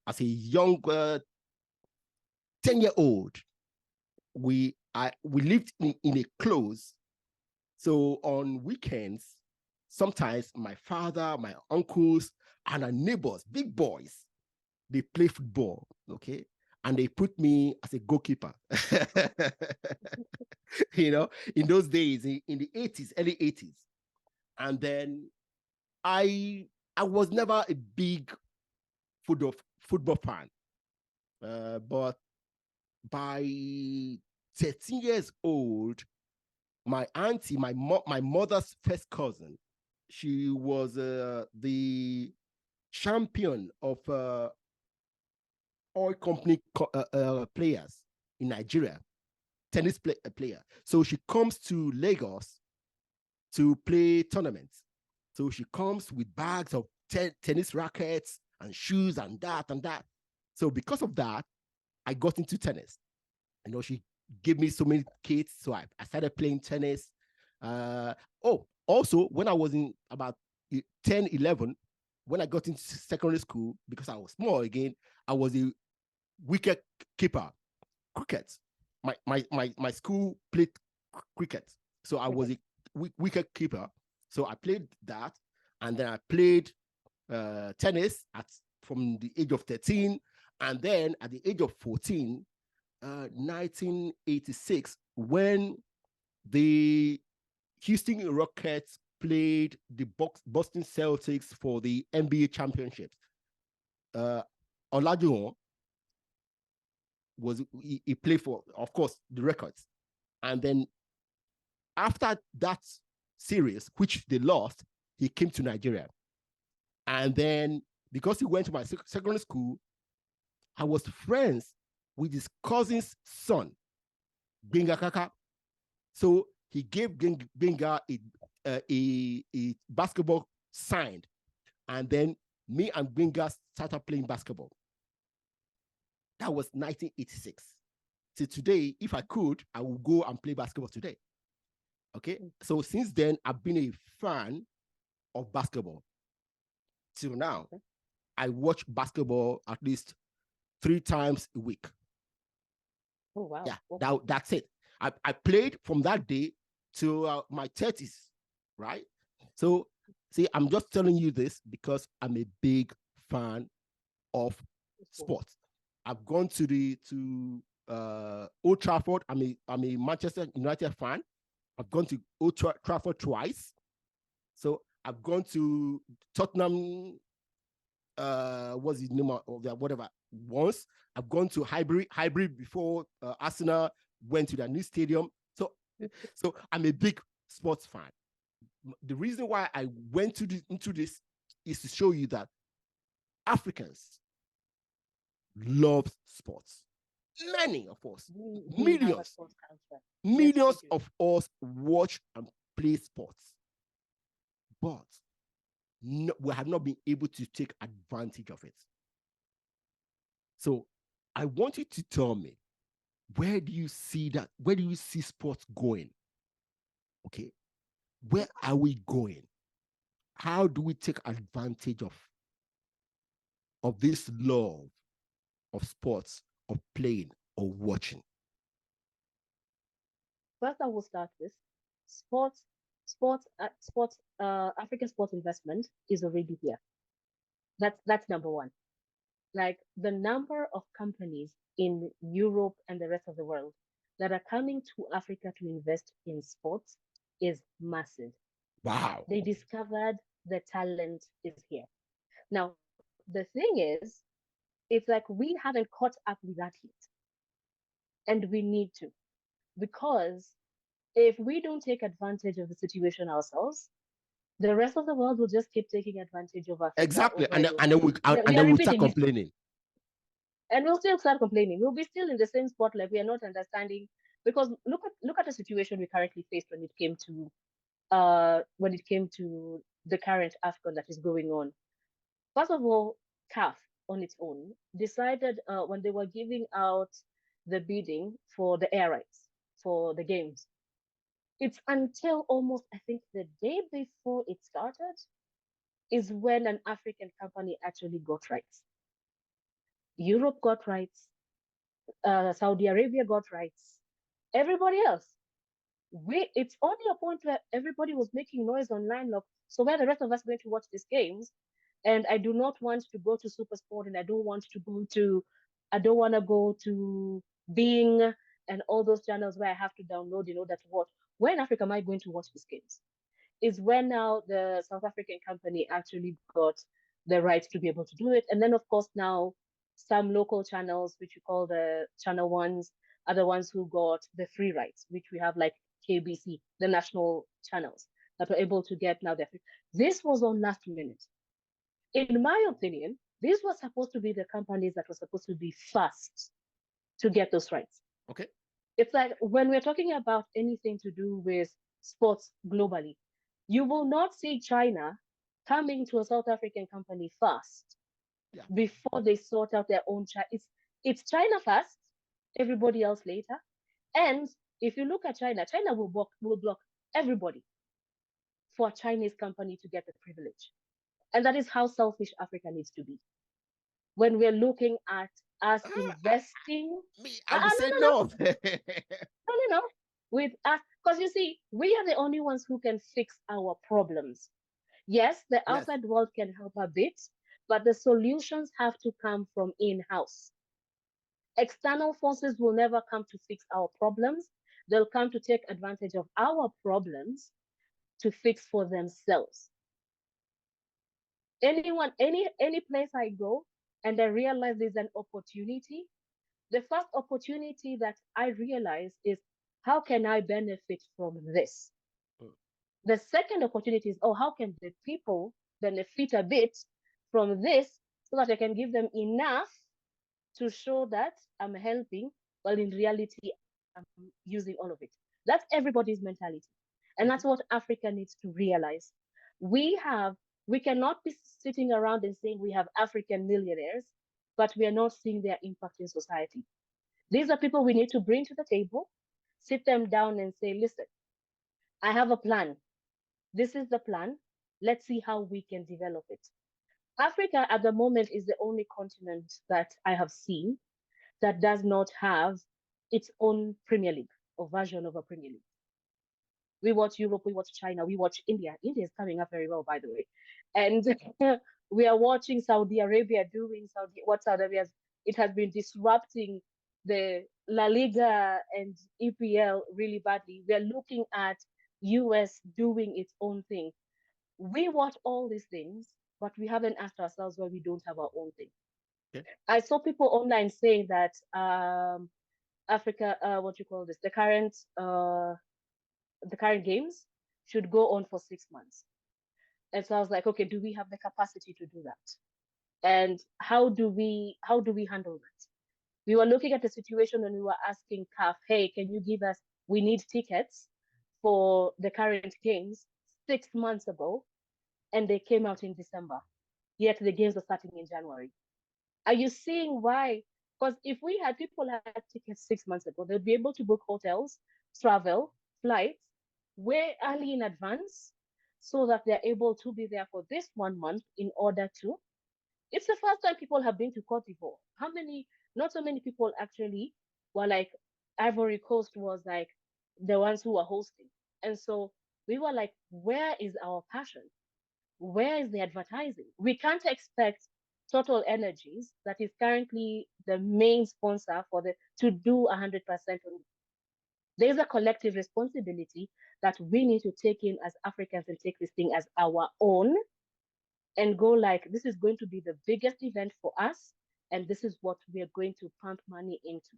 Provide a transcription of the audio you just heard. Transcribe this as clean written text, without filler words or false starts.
as a young 10-year-old, we lived in a close. So on weekends, sometimes my father, my uncles, and our neighbors, big boys, they play football, okay? And they put me as a goalkeeper. You know, in those days, in the 80s, early 80s. And then I was never a big football fan. But by 13 years old, my auntie, my mother's first cousin, she was the champion of oil company players in Nigeria, tennis player. So she comes to Lagos to play tournaments. So she comes with bags of tennis rackets and shoes and that and that. So because of that, I got into tennis. I know she gave me so many kits, so I started playing tennis. Also, when I was in about 10, 11, when I got into secondary school, because I was small again, I was a wicket keeper, cricket. My school played cricket, so I was a wicket keeper. So I played that, and then I played tennis from the age of 13, and then at the age of 14, 1986, when the Houston Rockets played the Boston Celtics for the NBA championships. Olajuwon he played for, of course, the Rockets, and then after that series, which they lost, he came to Nigeria, and then because he went to my secondary school, I was friends with his cousin's son, Gbenga Kaka. So he gave Gbenga a basketball signed, and then me and Gbenga started playing basketball. That was 1986. So today, if I could, I would go and play basketball today. Okay, so since then, I've been a fan of basketball. Till now, I watch basketball at least 3 times a week. Oh, wow. Yeah, that's it. I played from that day to my 30s, right? So, see, I'm just telling you this because I'm a big fan of sports. I've gone to Old Trafford. I'm a Manchester United fan. I've gone to Old Trafford twice. So I've gone to Tottenham. What's the name of that? Whatever. Once I've gone to Hybrid before Arsenal went to their new stadium. So I'm a big sports fan. The reason why I went into this is to show you that Africans love sports. Many of us, millions of us watch and play sports, but we have not been able to take advantage of it. So I want you to tell me, where do you see that? Where do you see sports going? Okay, where are we going? How do we take advantage of this love of sports, of playing or watching? First, I will start with African sports investment is already here. That's number one. Like the number of companies in Europe and the rest of the world that are coming to Africa to invest in sports is massive. Wow. They discovered the talent is here. Now, the thing is, it's like we haven't caught up with that yet. And we need to. Because if we don't take advantage of the situation ourselves, the rest of the world will just keep taking advantage of Africa. Exactly. And then we'll start complaining. And we'll still start complaining. We'll be still in the same spot, like we are not understanding. Because look at the situation we currently faced when it came to the current AFCON that is going on. First of all, CAF on its own decided when they were giving out the bidding for the air rights for the games. It's until almost, I think, the day before it started is when an African company actually got rights. Europe got rights. Saudi Arabia got rights. Everybody else. It's only a point where everybody was making noise online. Like, so where the rest of us going to watch these games? And I do not want to go to Super Sport, and I don't want to go to Bing and all those channels where I have to download in order to watch. Where in Africa am I going to watch these games? Is when now the South African company actually got the rights to be able to do it. And then, of course, now some local channels, which we call the channel ones, are the ones who got the free rights, which we have like KBC, the national channels that were able to get now their free. This was on last minute. In my opinion, these were supposed to be the companies that were supposed to be first to get those rights. Okay. It's like when we're talking about anything to do with sports globally, you will not see China coming to a South African company first before they sort out their own. It's China first, everybody else later. And if you look at China, China will block everybody for a Chinese company to get the privilege. And that is how selfish Africa needs to be. When we're looking at us investing. I'm saying no. No. With us, because you see, we are the only ones who can fix our problems. Yes, the outside world can help a bit, but the solutions have to come from in-house. External forces will never come to fix our problems. They'll come to take advantage of our problems to fix for themselves. Any place I go and I realize there's an opportunity, the first opportunity that I realize is, how can I benefit from this? The second opportunity is, how can the people benefit a bit from this so that I can give them enough to show that I'm helping, while in reality, I'm using all of it. That's everybody's mentality. And that's what Africa needs to realize. We cannot be sitting around and saying we have African millionaires, but we are not seeing their impact in society. These are people we need to bring to the table, sit them down and say, listen, I have a plan. This is the plan. Let's see how we can develop it. Africa at the moment is the only continent that I have seen that does not have its own Premier League or version of a Premier League. We watch Europe, we watch China, we watch India. India is coming up very well, by the way. And we are watching Saudi Arabia doing what Saudi Arabia, it has been disrupting the La Liga and EPL really badly. We are looking at US doing its own thing. We watch all these things, but we haven't asked ourselves why we don't have our own thing. Okay. I saw people online saying that Africa, the current games should go on for 6 months. And so I was like, okay, do we have the capacity to do that? And how do we handle that? We were looking at the situation and we were asking CAF, hey, can you give us, we need tickets for the current games 6 months ago, and they came out in December, yet the games are starting in January. Are you seeing why? Because if people had tickets 6 months ago, they'll be able to book hotels, travel, flights way early in advance so that they're able to be there for this 1 month in order to. It's the first time people have been to Cote d'Ivoire. Not so many people actually were like, Ivory Coast was like the ones who were hosting. And so we were like, where is our passion? Where is the advertising? We can't expect Total Energies, that is currently the main sponsor to do 100% on. There's a collective responsibility that we need to take in as Africans and take this thing as our own and go like, this is going to be the biggest event for us, and this is what we are going to pump money into.